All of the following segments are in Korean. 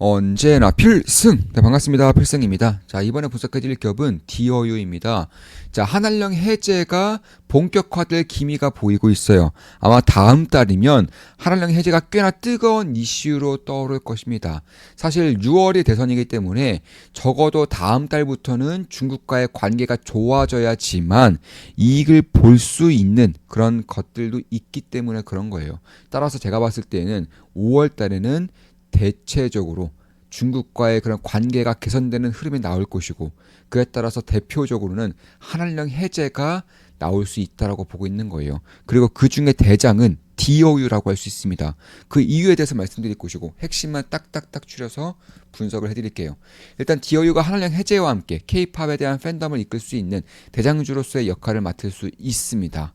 언제나 필승! 네, 반갑습니다. 필승입니다. 자, 이번에 분석해드릴 기업은 디어유입니다. 자, 한한령 해제가 본격화될 기미가 보이고 있어요. 아마 다음 달이면 한한령 해제가 꽤나 뜨거운 이슈로 떠오를 것입니다. 사실 6월이 대선이기 때문에 적어도 다음 달부터는 중국과의 관계가 좋아져야지만 이익을 볼 수 있는 그런 것들도 있기 때문에 그런 거예요. 따라서 제가 봤을 때는 5월 달에는 대체적으로 중국과의 그런 관계가 개선되는 흐름이 나올 것이고, 그에 따라서 대표적으로는 한한령 해제가 나올 수 있다라고 보고 있는 거예요. 그리고 그 중에 대장은 DOU라고 할 수 있습니다. 그 이유에 대해서 말씀드릴 것이고, 핵심만 딱딱딱 추려서 분석을 해드릴게요. 일단 DOU가 한한령 해제와 함께 K-팝에 대한 팬덤을 이끌 수 있는 대장주로서의 역할을 맡을 수 있습니다.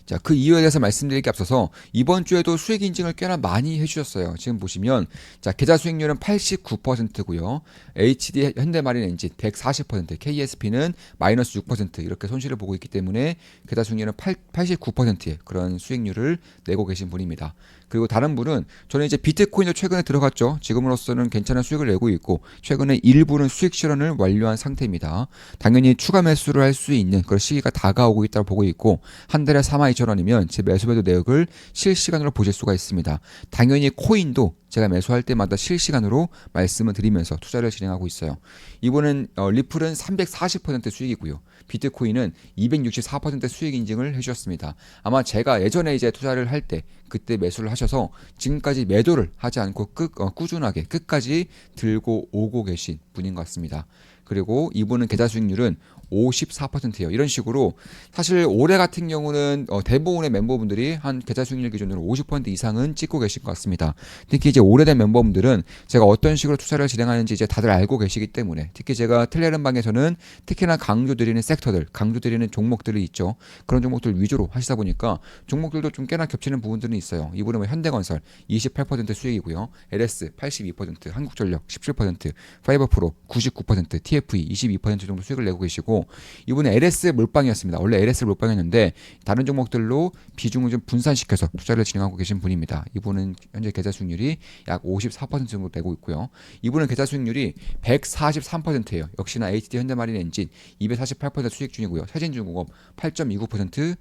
자, 그 이유에 대해서 말씀드리기 앞서서 이번 주에도 수익 인증을 꽤나 많이 해주셨어요. 지금 보시면 자, 계좌 수익률은 89%고요. HD 현대마린엔진 140%, KSP는 마이너스 6% 이렇게 손실을 보고 있기 때문에 계좌 수익률은 89%의 그런 수익률을 내고 계신 분입니다. 그리고 다른 분은 저는 이제 비트코인도 최근에 들어갔죠. 지금으로서는 괜찮은 수익을 내고 있고 최근에 일부는 수익 실현을 완료한 상태입니다. 당연히 추가 매수를 할 수 있는 그런 시기가 다가오고 있다고 보고 있고 한 달에 42,000원이면 제 매수매도 내역을 실시간으로 보실 수가 있습니다. 당연히 코인도 제가 매수할 때마다 실시간으로 말씀을 드리면서 투자를 진행하고 있어요. 이번은 리플은 340% 수익이고요. 비트코인은 264% 수익 인증을 해주셨습니다. 아마 제가 예전에 이제 투자를 할 때 그때 매수를 하셔서 지금까지 매도를 하지 않고 꾸준하게 끝까지 들고 오고 계신 분인 것 같습니다. 그리고 이분은 계좌 수익률은 54%예요. 이런 식으로 사실 올해 같은 경우는 대부분의 멤버분들이 한 계좌 수익률 기준으로 50% 이상은 찍고 계실 것 같습니다. 특히 이제 오래된 멤버분들은 제가 어떤 식으로 투자를 진행하는지 이제 다들 알고 계시기 때문에 특히 제가 텔레그램 방에서는 특히나 강조드리는 섹터들, 강조드리는 종목들이 있죠. 그런 종목들 위주로 하시다 보니까 종목들도 좀 꽤나 겹치는 부분들은 있어요. 이분은 현대건설 28% 수익이고요. LS 82%, 한국전력 17%, 파이버프로 99%, TFE 22% 정도 수익을 내고 계시고 이분은 LS 몰빵이었습니다. 원래 LS 몰빵이었는데 다른 종목들로 비중을 좀 분산시켜서 투자를 진행하고 계신 분입니다. 이분은 현재 계좌 수익률이 약 54% 정도 되고 있고요. 이분은 계좌 수익률이 143%예요. 역시나 HD 현대마린 엔진 248% 수익 중이고요. 세진중공업 8.29%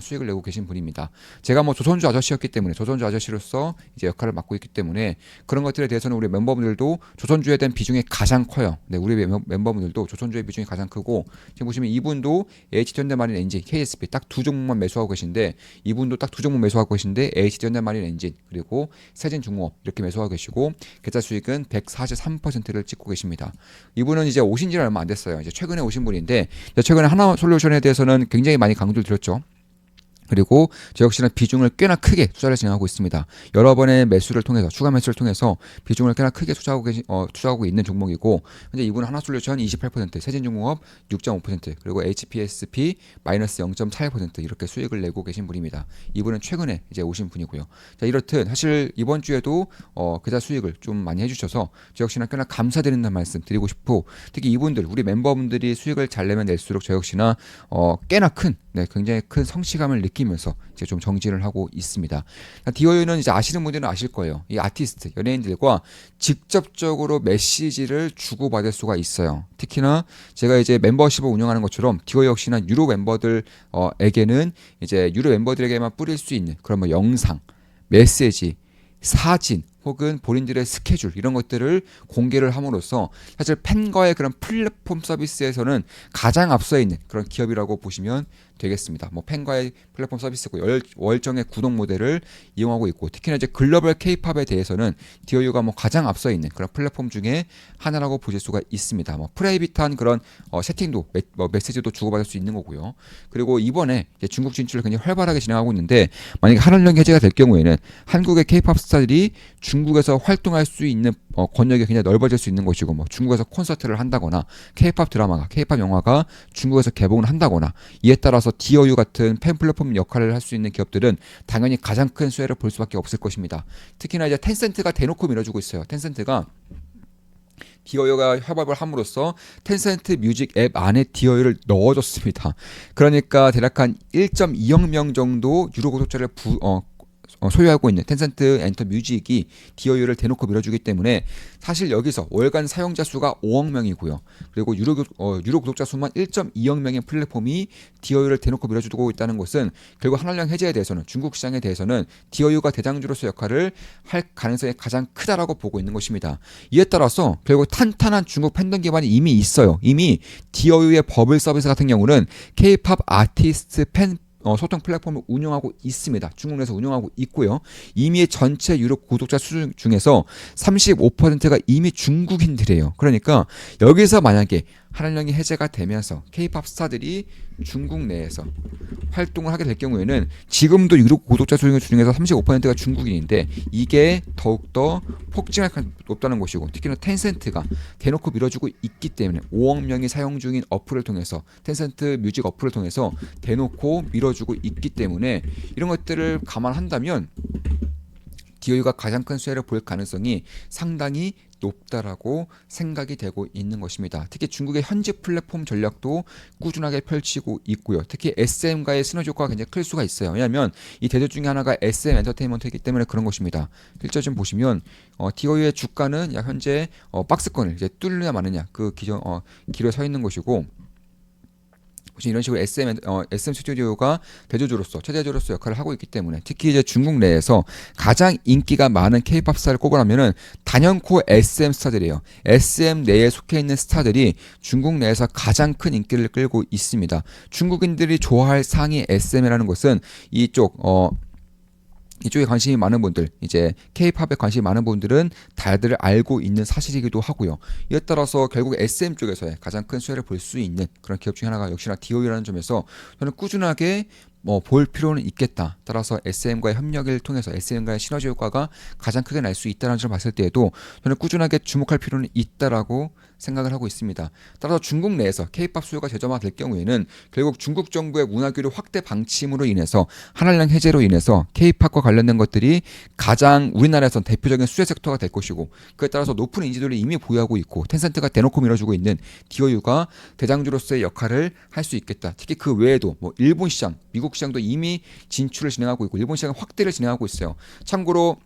수익을 내고 계신 분입니다. 제가 뭐 조선주 아저씨였기 때문에 조선주 아저씨로서 이제 역할을 맡고 있기 때문에 그런 것들에 대해서는 우리 멤버분들도 조선주에 대한 비중이 가장 커요. 네, 우리 멤버분들도 조선주의 비중이 가장 크고 지금 보시면 이분도 HD현대마린 엔진, KSP 딱 두 종목만 매수하고 계신데 이분도 딱 두 종목 매수하고 계신데 HD현대마린 엔진 그리고 세진중공업 이렇게 매수하고 계시고 계좌 수익은 143%를 찍고 계십니다. 이분은 이제 오신 지는 얼마 안 됐어요. 이제 최근에 오신 분인데 최근에 하나솔루션에 대해서는 굉장히 많이 강조를 드렸죠. 그리고 저 역시나 비중을 꽤나 크게 투자를 진행하고 있습니다. 여러 번의 매수를 통해서 추가 매수를 통해서 비중을 꽤나 크게 투자하고 있는 종목이고 현재 이분은 하나솔루션 28%, 세진중공업 6.5% 그리고 HPSP 마이너스 0.41% 이렇게 수익을 내고 계신 분입니다. 이분은 최근에 이제 오신 분이고요. 자, 이렇듯 사실 이번 주에도 계좌 수익을 좀 많이 해주셔서 저 역시나 꽤나 감사드린다는 말씀 드리고 싶고 특히 이분들 우리 멤버분들이 수익을 잘 내면 낼수록 저 역시나 꽤나 큰 굉장히 큰 성취감을 느끼면서 이제 좀 정진을 하고 있습니다. 디어유는 이제 아시는 분들은 아실 거예요. 이 아티스트, 연예인들과 직접적으로 메시지를 주고받을 수가 있어요. 특히나 제가 이제 멤버십을 운영하는 것처럼 디어유 역시나 유료 멤버들에게는 이제 유료 멤버들에게만 뿌릴 수 있는 그런 뭐 영상, 메시지, 사진 혹은 본인들의 스케줄 이런 것들을 공개를 함으로써 사실 팬과의 그런 플랫폼 서비스에서는 가장 앞서 있는 그런 기업이라고 보시면 되겠습니다. 뭐 팬과의 플랫폼 서비스고 월정의 구독 모델을 이용하고 있고 특히나 이제 글로벌 K-팝에 대해서는 디어유가 뭐 가장 앞서 있는 그런 플랫폼 중에 하나라고 보실 수가 있습니다. 뭐 프라이빗한 그런 세팅도 메시지도 주고받을 수 있는 거고요. 그리고 이번에 이제 중국 진출을 굉장히 활발하게 진행하고 있는데 만약에 한한령 해제가 될 경우에는 한국의 K-팝 스타들이 중국에서 활동할 수 있는 권역이 굉장히 넓어질 수 있는 것이고 뭐 중국에서 콘서트를 한다거나 K-팝 드라마가 K-팝 영화가 중국에서 개봉을 한다거나 이에 따라서 디어유 같은 팬 플랫폼 역할을 할 수 있는 기업들은 당연히 가장 큰 수혜를 볼 수밖에 없을 것입니다. 특히나 이제 텐센트가 대놓고 밀어주고 있어요. 텐센트가 디어유가 협업을 함으로써 텐센트 뮤직 앱 안에 디어유를 넣어줬습니다. 그러니까 대략 한 1.2억 명 정도 유료 구독자를 소유하고 있는 텐센트 엔터 뮤직이 DOU를 대놓고 밀어주기 때문에 사실 여기서 월간 사용자 수가 5억 명이고요. 그리고 유료 구독자 수만 1.2억 명의 플랫폼이 DOU를 대놓고 밀어주고 있다는 것은 결국 한알령 해제에 대해서는 중국 시장에 대해서는 DOU가 대장주로서 역할을 할 가능성이 가장 크다라고 보고 있는 것입니다. 이에 따라서 결국 탄탄한 중국 팬덤 기반이 이미 있어요. 이미 DOU의 버블 서비스 같은 경우는 K-팝 아티스트 팬 소통 플랫폼을 운영하고 있습니다. 중국 내에서 운영하고 있고요. 이미 전체 유료 구독자 수 중에서 35%가 이미 중국인들이에요. 그러니까 여기서 만약에 한알령이 해제가 되면서 K-팝 스타들이 중국 내에서 활동을 하게 될 경우에는 지금도 유료 구독자 수 중에서 35%가 중국인인데 이게 더욱더 폭증할 가능성이 높다는 것이고 특히나 텐센트가 대놓고 밀어주고 있기 때문에 5억 명이 사용 중인 어플을 통해서 텐센트 뮤직 어플을 통해서 대놓고 밀어주고 있기 때문에 이런 것들을 감안한다면 DOU가 가장 큰 수혜를 볼 가능성이 상당히 높다라고 생각이 되고 있는 것입니다. 특히 중국의 현지 플랫폼 전략도 꾸준하게 펼치고 있고요. 특히 SM과의 시너지 효과가 굉장히 클 수가 있어요. 왜냐하면 이 대조 중에 하나가 SM 엔터테인먼트이기 때문에 그런 것입니다. 실제 좀 보시면 DOU의 주가는 약 현재 박스권을 이제 뚫느냐 마느냐 그 기로에 서 있는 것이고 이런 식으로 SM 스튜디오가 대조주로서 최대주로서 역할을 하고 있기 때문에 특히 이제 중국 내에서 가장 인기가 많은 K-팝 스타를 꼽으라면은 단연코 SM 스타들이에요. SM 내에 속해 있는 스타들이 중국 내에서 가장 큰 인기를 끌고 있습니다. 중국인들이 좋아할 상위 SM이라는 것은 이쪽에 관심이 많은 분들, 이제 K-팝에 관심이 많은 분들은 다들 알고 있는 사실이기도 하고요. 이에 따라서 결국 SM 쪽에서의 가장 큰 수혜를 볼 수 있는 그런 기업 중에 하나가 역시나 DOU라는 점에서 저는 꾸준하게 볼 필요는 있겠다. 따라서 SM과의 협력을 통해서 SM과의 시너지 효과가 가장 크게 날 수 있다는 점을 봤을 때에도 저는 꾸준하게 주목할 필요는 있다라고 생각을 하고 있습니다. 따라서 중국 내에서 K-팝 수요가 재점화될 경우에는 결국 중국 정부의 문화교류 확대 방침으로 인해서 한알령 해제로 인해서 K-팝과 관련된 것들이 가장 우리나라에선 대표적인 수혜 섹터가 될 것이고 그에 따라서 높은 인지도를 이미 보유하고 있고 텐센트가 대놓고 밀어주고 있는 DOU가 대장주로서의 역할을 할 수 있겠다. 특히 그 외에도 일본 시장, 미국 시장도 이미 진출을 진행하고 있고 일본 시장 확대를 진행하고 있어요. 참고로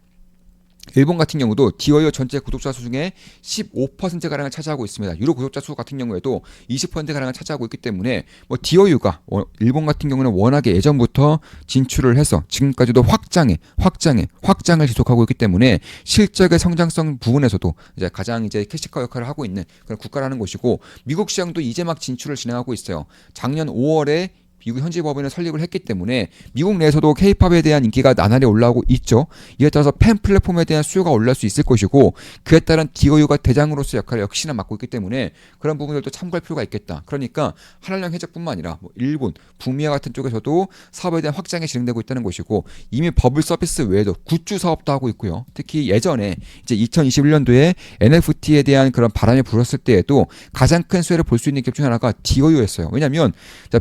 일본 같은 경우도 DOU 전체 구독자 수 중에 15%가량을 차지하고 있습니다. 유료 구독자 수 같은 경우에도 20%가량을 차지하고 있기 때문에 DOU가 일본 같은 경우는 워낙에 예전부터 진출을 해서 지금까지도 확장을 지속하고 있기 때문에 실적의 성장성 부분에서도 이제 가장 캐시커 역할을 하고 있는 그런 국가라는 것이고 미국 시장도 이제 막 진출을 진행하고 있어요. 작년 5월에 미국 현지 법인을 설립을 했기 때문에 미국 내에서도 K-팝에 대한 인기가 나날이 올라오고 있죠. 이에 따라서 팬 플랫폼에 대한 수요가 올라올 수 있을 것이고 그에 따른 DOU가 대장으로서 역할을 역시나 맡고 있기 때문에 그런 부분들도 참고할 필요가 있겠다. 그러니까 한알령 해제뿐만 아니라 일본, 북미와 같은 쪽에서도 사업에 대한 확장이 진행되고 있다는 것이고 이미 버블 서비스 외에도 굿즈 사업도 하고 있고요. 특히 예전에 이제 2021년도에 NFT에 대한 그런 바람이 불었을 때에도 가장 큰 수혜를 볼 수 있는 기업 중 하나가 DOU였어요. 왜냐하면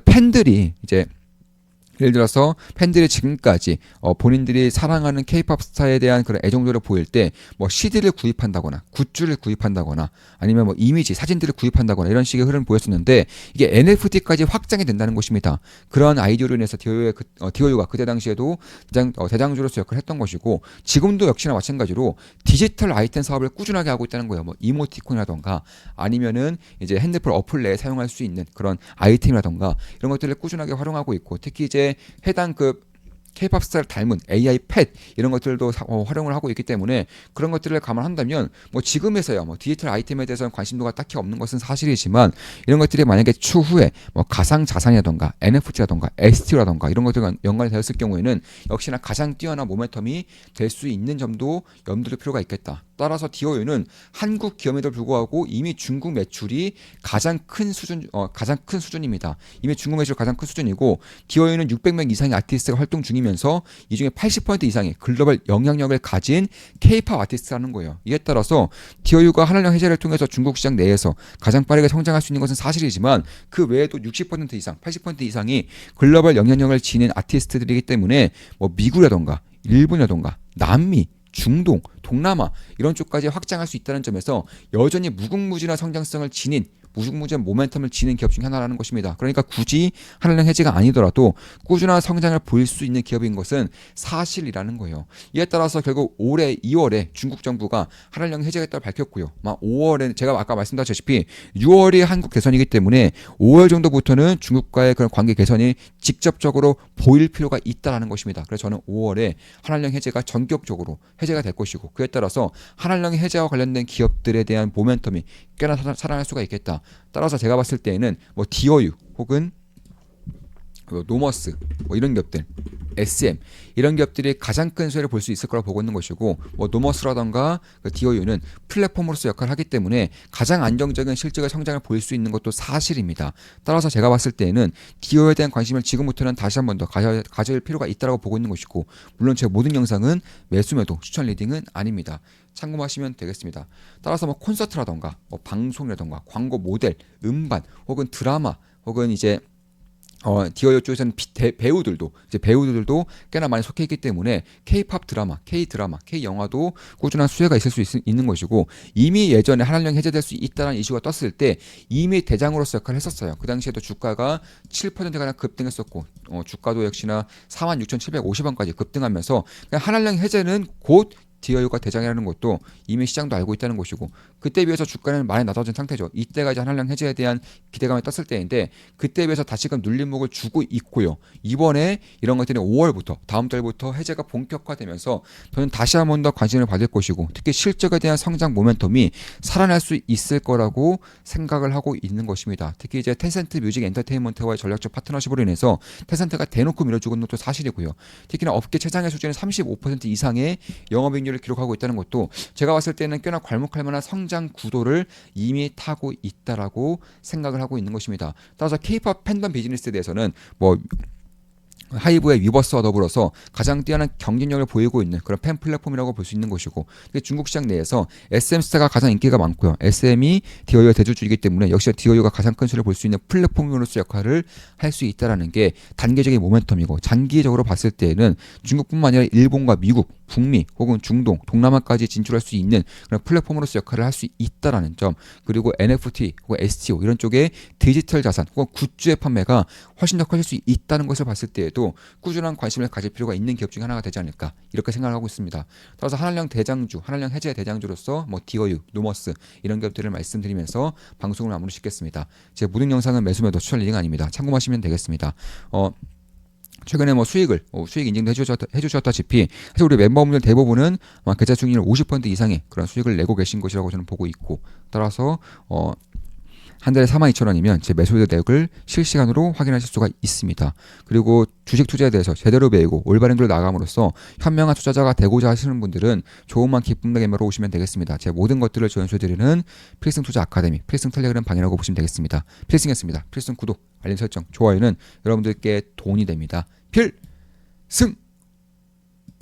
팬들이 이제 예를 들어서 팬들이 지금까지 본인들이 사랑하는 K-팝 스타에 대한 그런 애정도를 보일 때 CD를 구입한다거나 굿즈를 구입한다거나 아니면 이미지 사진들을 구입한다거나 이런 식의 흐름을 보였었는데 이게 NFT까지 확장이 된다는 것입니다. 그런 아이디어로 인해서 DOU가 그때 당시에도 대장주로서 역할을 했던 것이고 지금도 역시나 마찬가지로 디지털 아이템 사업을 꾸준하게 하고 있다는 거예요. 이모티콘이라던가 아니면은 이제 핸드폰 어플 내에 사용할 수 있는 그런 아이템이라던가 이런 것들을 꾸준하게 활용하고 있고 특히 이제 해당 K-팝 스타를 닮은 AI 팻 이런 것들도 활용을 하고 있기 때문에 그런 것들을 감안한다면 지금에서야 디지털 아이템에 대해서는 관심도가 딱히 없는 것은 사실이지만 이런 것들이 만약에 추후에 가상 자산이라던가 NFT라던가 ST라던가 이런 것들과 연관이 되었을 경우에는 역시나 가장 뛰어난 모멘텀이 될 수 있는 점도 염두에 둘 필요가 있겠다. 따라서 DOU는 한국 기업에도 불구하고 이미 중국 매출이 가장 큰 수준입니다. 이미 중국 매출 가장 큰 수준이고 DOU는 600명 이상의 아티스트가 활동 중이면서 이 중에 80% 이상의 글로벌 영향력을 가진 K-팝 아티스트라는 거예요. 이에 따라서 DOU가 한알령 해제를 통해서 중국 시장 내에서 가장 빠르게 성장할 수 있는 것은 사실이지만 그 외에도 60% 이상, 80% 이상이 글로벌 영향력을 지닌 아티스트들이기 때문에 미국이라던가 일본이라던가 남미 중동, 동남아 이런 쪽까지 확장할 수 있다는 점에서 여전히 무궁무진한 성장성을 지닌 무궁무진한 모멘텀을 지닌 기업 중에 하나라는 것입니다. 그러니까 굳이 한한령 해제가 아니더라도 꾸준한 성장을 보일 수 있는 기업인 것은 사실이라는 거예요. 이에 따라서 결국 올해 2월에 중국 정부가 한한령 해제겠다고 밝혔고요. 5월에 제가 아까 말씀드렸다시피 6월이 한국 대선이기 때문에 5월 정도부터는 중국과의 그런 관계 개선이 직접적으로 보일 필요가 있다라는 것입니다. 그래서 저는 5월에 한한령 해제가 전격적으로 해제가 될 것이고 그에 따라서 한한령 해제와 관련된 기업들에 대한 모멘텀이 꽤나 살아날 수가 있겠다. 따라서 제가 봤을 때에는 뭐 디어유 혹은 노머스 이런 기업들, SM 이런 기업들이 가장 큰 수혜를 볼 수 있을 거라고 보고 있는 것이고 노머스라던가 디어유는 플랫폼으로서 역할을 하기 때문에 가장 안정적인 실질적 성장을 보일 수 있는 것도 사실입니다. 따라서 제가 봤을 때에는 디어유에 대한 관심을 지금부터는 다시 한 번 더 가질 필요가 있다고 보고 있는 것이고 물론 제 모든 영상은 매수매도 추천 리딩은 아닙니다. 참고하시면 되겠습니다. 따라서 콘서트라던가 방송이라던가 광고 모델, 음반 혹은 드라마 혹은 이제 디어유 쪽에서는 배우들도 꽤나 많이 속해 있기 때문에 K-팝 드라마, K-드라마, K-영화도 꾸준한 수혜가 있을 수 있는 것이고 이미 예전에 한한령 해제될 수 있다는 이슈가 떴을 때 이미 대장으로서 역할을 했었어요. 그 당시에도 주가가 7%가량 급등했었고 주가도 역시나 46,750원까지 급등하면서 한한령 해제는 곧 디어유가 대장이라는 것도 이미 시장도 알고 있다는 것이고 그때에 비해서 주가는 많이 낮아진 상태죠. 이때가 이제 한한령 해제에 대한 기대감이 떴을 때인데 그때에 비해서 다시금 눌림목을 주고 있고요. 이번에 이런 것들이 5월부터 다음 달부터 해제가 본격화되면서 저는 다시 한 번 더 관심을 받을 것이고 특히 실적에 대한 성장 모멘텀이 살아날 수 있을 거라고 생각을 하고 있는 것입니다. 특히 이제 텐센트 뮤직 엔터테인먼트와의 전략적 파트너십으로 인해서 텐센트가 대놓고 밀어주고 있는 것도 사실이고요. 특히나 업계 최장의 수준인 35% 이상의 영업이익률 기록하고 있다는 것도 제가 봤을 때는 꽤나 괄목할 만한 성장 구도를 이미 타고 있다라고 생각을 하고 있는 것입니다. 따라서 K-팝 팬덤 비즈니스에 대해서는 하이브의 위버스와 더불어서 가장 뛰어난 경쟁력을 보이고 있는 그런 팬 플랫폼이라고 볼 수 있는 것이고 중국 시장 내에서 SM스타가 가장 인기가 많고요. SM이 디어유의 대주주이기 때문에 역시 디어유가 가장 큰 수를 볼 수 있는 플랫폼으로서 역할을 할 수 있다는 게 단계적인 모멘텀이고 장기적으로 봤을 때에는 중국뿐만 아니라 일본과 미국, 북미 혹은 중동, 동남아까지 진출할 수 있는 그런 플랫폼으로서 역할을 할 수 있다는 점 그리고 NFT 혹은 STO 이런 쪽의 디지털 자산 혹은 굿즈의 판매가 훨씬 더 커질 수 있다는 것을 봤을 때에도 꾸준한 관심을 가질 필요가 있는 기업 중에 하나가 되지 않을까 이렇게 생각을 하고 있습니다. 따라서 한한령 대장주, 한한령 해제 대장주로서 디어유, 노머스 이런 기업들을 말씀드리면서 방송을 마무리 짓겠습니다. 제 모든 영상은 매수매도 추천 리딩 아닙니다. 참고하시면 되겠습니다. 최근에 수익 인증도 해주셨다시피 사실 우리 멤버분들 대부분은 계좌 수익률 50% 이상의 그런 수익을 내고 계신 것이라고 저는 보고 있고 따라서 한 달에 42,000원이면 제 매수 내역을 실시간으로 확인하실 수가 있습니다. 그리고 주식 투자에 대해서 제대로 배우고 올바른 길로 나감으로써 현명한 투자자가 되고자 하시는 분들은 조금만 기쁨 내게로 오시면 되겠습니다. 제 모든 것들을 전수해드리는 필승 투자 아카데미, 필승 텔레그램 방이라고 보시면 되겠습니다. 필승이었습니다. 필승 구독, 알림 설정, 좋아요는 여러분들께 돈이 됩니다. 필승!